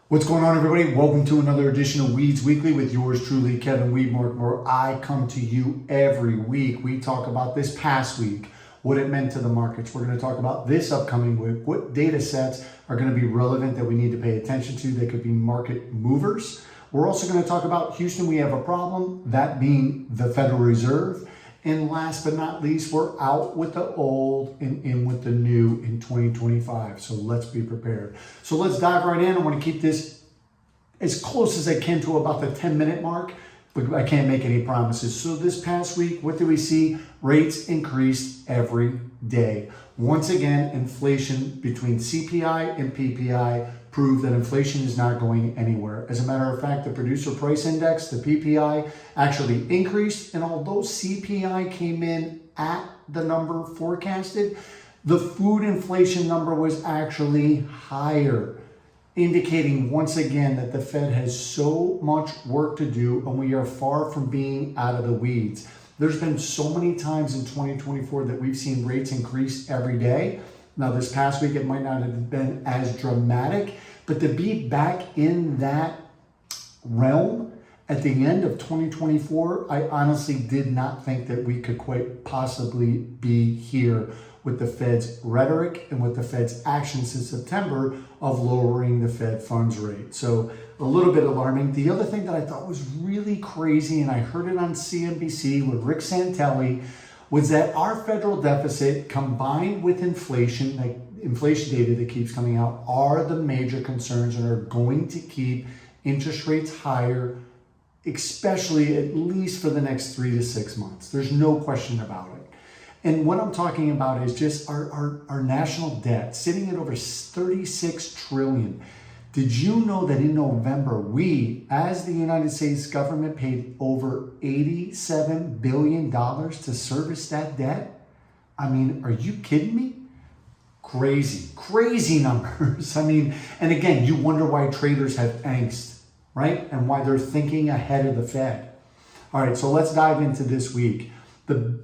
What's going on, everybody? Welcome to another edition of Weeds Weekly with yours truly, Kevin Weedmark, where I come to you every week. We talk about this past week, what it meant to the markets. We're going to talk about this upcoming week, what data sets are going to be relevant that we need to pay attention to. They could be market movers. We're also going to talk about Houston. We have a problem, that being the Federal Reserve. And last but not least, we're out with the old and in with the new in 2025. So let's be prepared. So let's dive right in. I want to keep this as close as I can to about the 10-minute mark, but I can't make any promises. So this past week, what do we see? Rates increased every day. Once again, inflation between CPI and PPI proved that inflation is not going anywhere. As a matter of fact, the producer price index, the PPI, actually increased. And although CPI came in at the number forecasted, the food inflation number was actually higher, indicating once again that the Fed has so much work to do and we are far from being out of the weeds. There's been so many times in 2024 that we've seen rates increase every day. Now, this past week, it might not have been as dramatic, but to be back in that realm at the end of 2024, I honestly did not think that we could quite possibly be here with the Fed's rhetoric and with the Fed's actions in September of lowering the Fed funds rate. So a little bit alarming. The other thing that I thought was really crazy, and I heard it on CNBC with Rick Santelli, was that our federal deficit combined with inflation, like inflation data that keeps coming out, are the major concerns and are going to keep interest rates higher, especially at least for the next 3 to 6 months. There's no question about it. And what I'm talking about is just our national debt sitting at over 36 trillion. Did you know that in November, we, as the United States government, paid over $87 billion to service that debt? I mean, are you kidding me? Crazy numbers. I mean, and again, you wonder why traders have angst, right? And why they're thinking ahead of the Fed. All right, so let's dive into this week.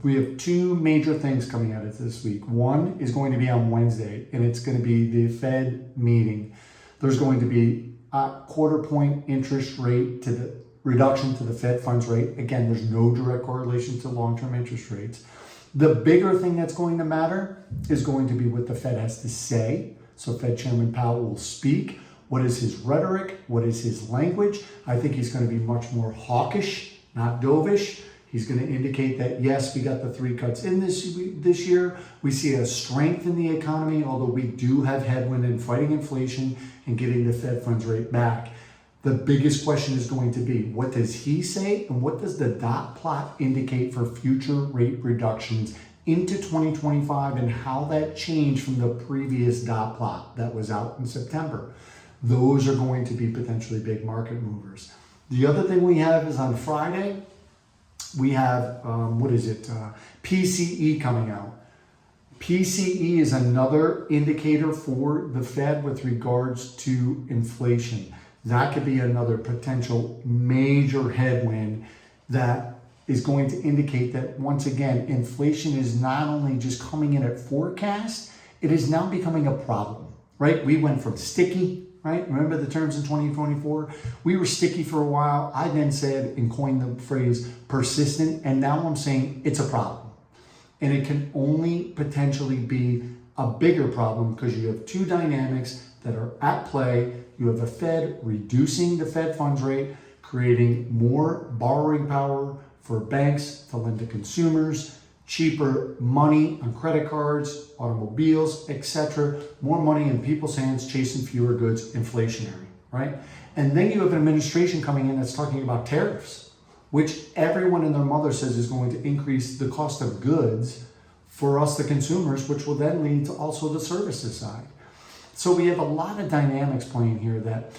We have two major things coming out of this week. One is going to be on Wednesday, and it's going to be the Fed meeting. There's going to be a quarter-point interest rate to the reduction to the Fed funds rate. Again, there's no direct correlation to long-term interest rates. The bigger thing that's going to matter is going to be what the Fed has to say. So Fed Chairman Powell will speak. What is his rhetoric? What is his language? I think he's going to be much more hawkish, not dovish. He's going to indicate that, yes, we got the 3 cuts in this year. We see a strength in the economy, although we do have headwind in fighting inflation and getting the Fed funds rate back. The biggest question is going to be, what does he say and what does the dot plot indicate for future rate reductions into 2025 and how that changed from the previous dot plot that was out in September? Those are going to be potentially big market movers. The other thing we have is on Friday, we have, PCE coming out. PCE is another indicator for the Fed with regards to inflation. That could be another potential major headwind that is going to indicate that, once again, inflation is not only just coming in at forecast, it is now becoming a problem, right? We went from sticky, right? Remember the terms in 2024? We were sticky for a while. I then said and coined the phrase persistent, and now I'm saying it's a problem. And it can only potentially be a bigger problem because you have two dynamics that are at play. You have a Fed reducing the Fed funds rate, creating more borrowing power for banks to lend to consumers, cheaper money on credit cards, automobiles, etc. More money in people's hands, chasing fewer goods, inflationary, right? And then you have an administration coming in that's talking about tariffs, which everyone and their mother says is going to increase the cost of goods for us, the consumers, which will then lead to also the services side. So we have a lot of dynamics playing here that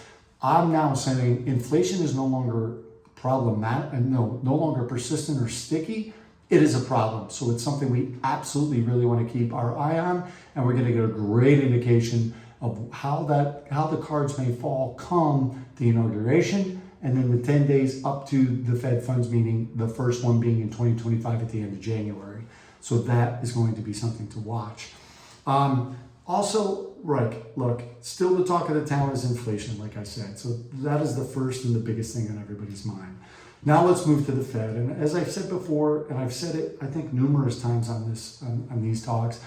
I'm now saying inflation is no longer problematic and no longer persistent or sticky. It is a problem. So it's something we absolutely really want to keep our eye on, and we're going to get a great indication of how the cards may fall come the inauguration, and then the 10 days up to the Fed funds meeting, the first one being in 2025 at the end of January. So that is going to be something to watch. Also, Right. Look, still the talk of the town is inflation, like I said. So that is the first and the biggest thing on everybody's mind. Now let's move to the Fed. And as I've said before, and I've said it, I think, numerous times on these talks,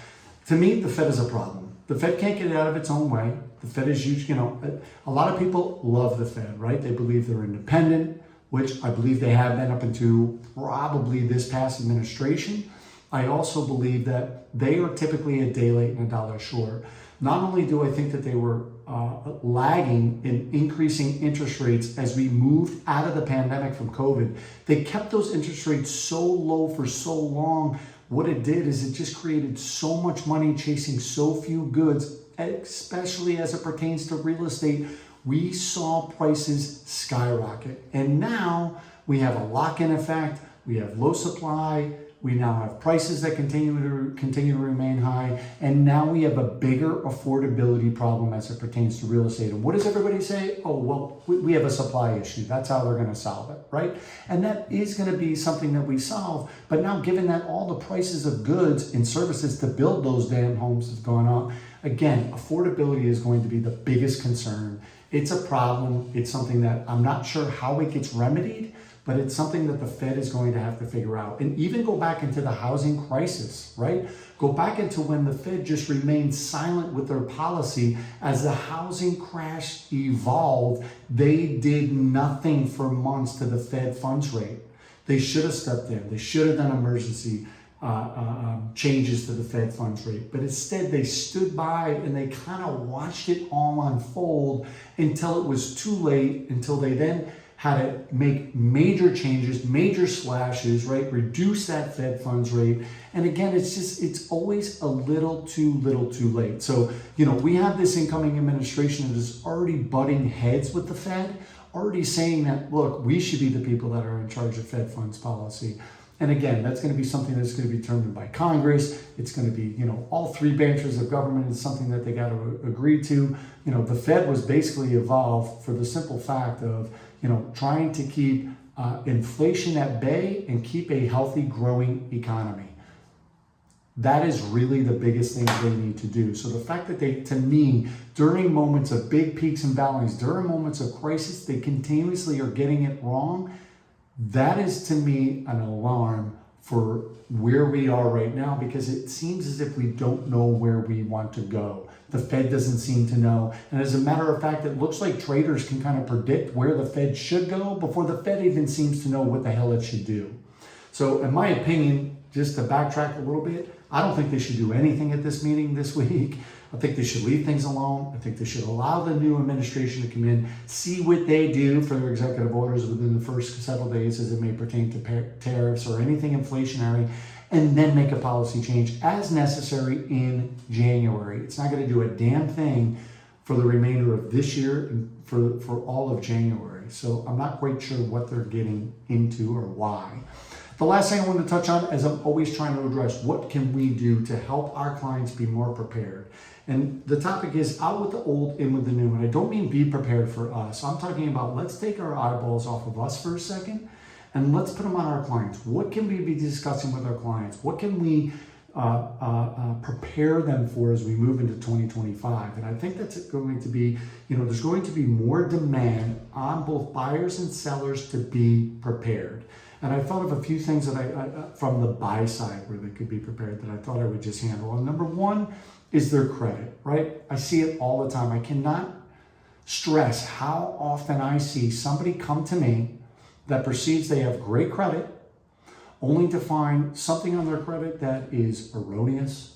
to me, the Fed is a problem. The Fed can't get out of its own way. The Fed is huge. A lot of people love the Fed, right? They believe they're independent, which I believe they have been up until probably this past administration. I also believe that they are typically a day late and a dollar short. Not only do I think that they were lagging in increasing interest rates as we moved out of the pandemic from COVID, they kept those interest rates so low for so long. What it did is it just created so much money chasing so few goods, especially as it pertains to real estate. We saw prices skyrocket. And now we have a lock-in effect. We have low supply. We now have prices that continue to remain high, and now we have a bigger affordability problem as it pertains to real estate. And what does everybody say? Oh, well, we have a supply issue. That's how they're going to solve it, right? And that is going to be something that we solve. But now, given that all the prices of goods and services to build those damn homes has gone up, again, affordability is going to be the biggest concern. It's a problem. It's something that I'm not sure how it gets remedied, but it's something that the Fed is going to have to figure out. And even go back into the housing crisis, right? Go back into when the Fed just remained silent with their policy as the housing crash evolved. They did nothing for months to the Fed funds rate. They should have stepped in. They should have done emergency changes to the Fed funds rate. But instead, they stood by and they kind of watched it all unfold until it was too late, until they then had to make major changes, major slashes, right? Reduce that Fed funds rate. And again, it's always a little too late. So, we have this incoming administration that is already butting heads with the Fed, already saying that, look, we should be the people that are in charge of Fed funds policy. And again, that's going to be something that's going to be determined by Congress. It's going to be, all three branches of government is something that they got to agree to. The Fed was basically evolved for the simple fact of, trying to keep inflation at bay and keep a healthy, growing economy. That is really the biggest thing they need to do. So the fact that they, to me, during moments of big peaks and valleys, during moments of crisis, they continuously are getting it wrong, that is, to me, an alarm for where we are right now, because it seems as if we don't know where we want to go. The Fed doesn't seem to know. And as a matter of fact, it looks like traders can kind of predict where the Fed should go before the Fed even seems to know what the hell it should do. So in my opinion, just to backtrack a little bit, I don't think they should do anything at this meeting this week. I think they should leave things alone. I think they should allow the new administration to come in, see what they do for their executive orders within the first several days as it may pertain to tariffs or anything inflationary, and then make a policy change as necessary in January. It's not going to do a damn thing for the remainder of this year and for all of January. So I'm not quite sure what they're getting into or why. The last thing I want to touch on is I'm always trying to address what can we do to help our clients be more prepared. And the topic is out with the old, in with the new. And I don't mean be prepared for us. I'm talking about let's take our eyeballs off of us for a second and let's put them on our clients. What can we be discussing with our clients? What can we prepare them for as we move into 2025? And I think that's going to be, there's going to be more demand on both buyers and sellers to be prepared. And I thought of a few things that I from the buy side where they could be prepared that I thought I would just handle. And number one is their credit, right? I see it all the time. I cannot stress how often I see somebody come to me that perceives they have great credit only to find something on their credit that is erroneous,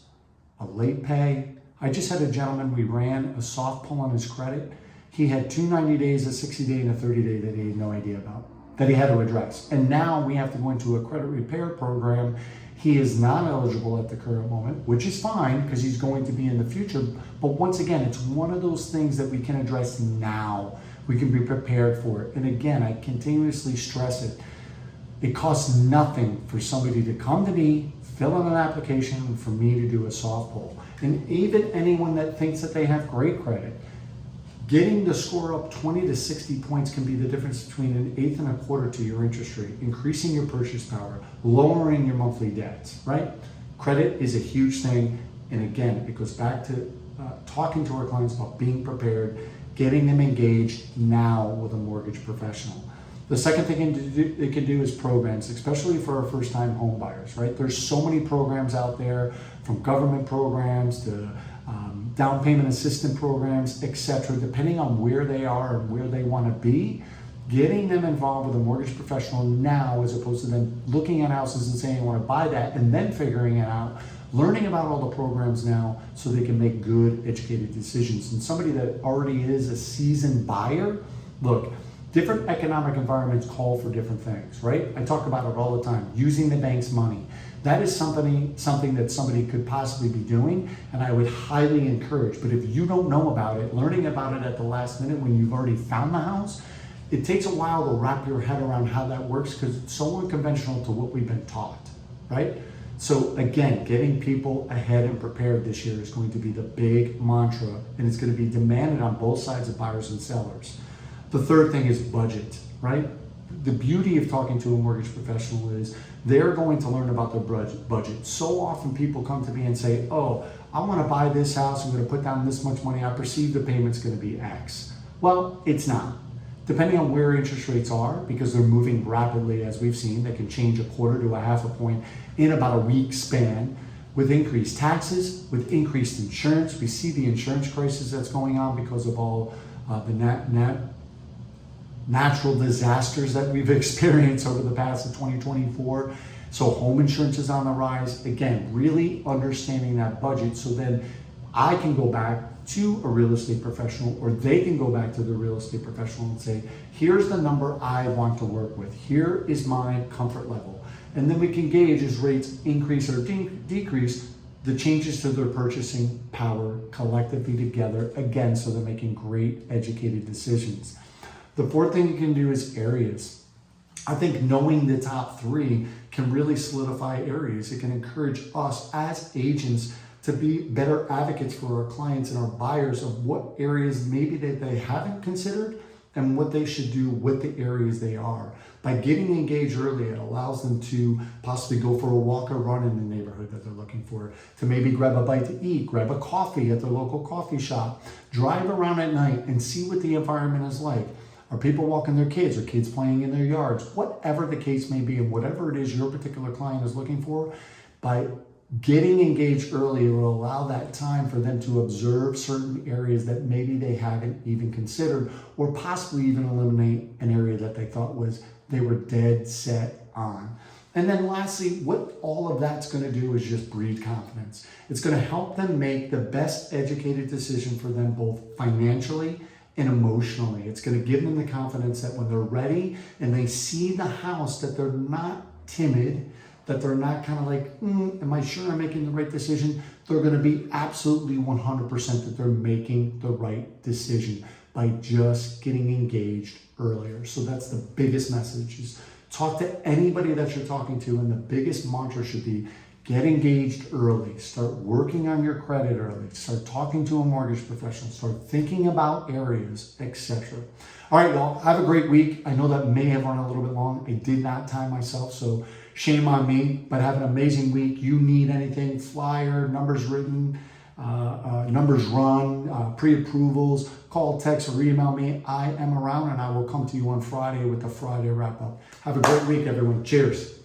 a late pay. I just had a gentleman, we ran a soft pull on his credit. He had 2 90 days, a 60-day, and a 30-day that he had no idea about, that he had to address. And now we have to go into a credit repair program. He is not eligible at the current moment, which is fine because he's going to be in the future. But once again, it's one of those things that we can address now. We can be prepared for it. And again, I continuously stress it. It costs nothing for somebody to come to me, fill in an application, and for me to do a soft pull. And even anyone that thinks that they have great credit, getting the score up 20 to 60 points can be the difference between an eighth and a quarter to your interest rate, increasing your purchase power, lowering your monthly debts, right? Credit is a huge thing. And again, it goes back to talking to our clients about being prepared, getting them engaged now with a mortgage professional. The second thing they can do is programs, especially for our first-time home buyers, right? There's so many programs out there, from government programs to down payment assistance programs, etc. Depending on where they are and where they want to be, getting them involved with a mortgage professional now, as opposed to them looking at houses and saying, I want to buy that, and then figuring it out, learning about all the programs now so they can make good, educated decisions. And somebody that already is a seasoned buyer, look, different economic environments call for different things, right? I talk about it all the time, using the bank's money. That is something that somebody could possibly be doing, and I would highly encourage. But if you don't know about it, learning about it at the last minute when you've already found the house, it takes a while to wrap your head around how that works because it's so unconventional to what we've been taught, right? So again, getting people ahead and prepared this year is going to be the big mantra, and it's going to be demanded on both sides of buyers and sellers. The third thing is budget, right? The beauty of talking to a mortgage professional is they're going to learn about their budget. So often people come to me and say, oh, I want to buy this house, I'm going to put down this much money, I perceive the payment's going to be X. Well, it's not. Depending on where interest rates are, because they're moving rapidly, as we've seen, they can change a quarter to a half a point in about a week span. With increased taxes, with increased insurance, we see the insurance crisis that's going on because of all the natural disasters that we've experienced over the past of 2024. So home insurance is on the rise. Again, really understanding that budget so then I can go back to a real estate professional, or they can go back to the real estate professional and say, here's the number I want to work with. Here is my comfort level. And then we can gauge as rates increase or decrease the changes to their purchasing power collectively together, again, so they're making great educated decisions. The fourth thing you can do is areas. I think knowing the top three can really solidify areas. It can encourage us as agents to be better advocates for our clients and our buyers of what areas maybe that they haven't considered and what they should do with the areas they are. By getting engaged early, it allows them to possibly go for a walk or run in the neighborhood that they're looking for, to maybe grab a bite to eat, grab a coffee at their local coffee shop, drive around at night and see what the environment is like. Are people walking their kids? Are kids playing in their yards? Whatever the case may be, and whatever it is your particular client is looking for, by getting engaged early, it will allow that time for them to observe certain areas that maybe they haven't even considered, or possibly even eliminate an area that they thought they were dead set on. And then lastly, what all of that's going to do is just breed confidence. It's going to help them make the best educated decision for them, both financially and emotionally. It's going to give them the confidence that when they're ready and they see the house, that they're not timid, that they're not kind of like, am I sure I'm making the right decision? They're going to be absolutely 100% that they're making the right decision by just getting engaged earlier. So that's the biggest message, is talk to anybody that you're talking to, and the biggest mantra should be get engaged early. Start working on your credit early. Start talking to a mortgage professional. Start thinking about areas, etc. All right, y'all, have a great week. I know that may have run a little bit long. I did not time myself, so shame on me, but have an amazing week. You need anything, flyer, numbers written, numbers run, pre-approvals, call, text, or email me. I am around, and I will come to you on Friday with the Friday wrap-up. Have a great week, everyone. Cheers.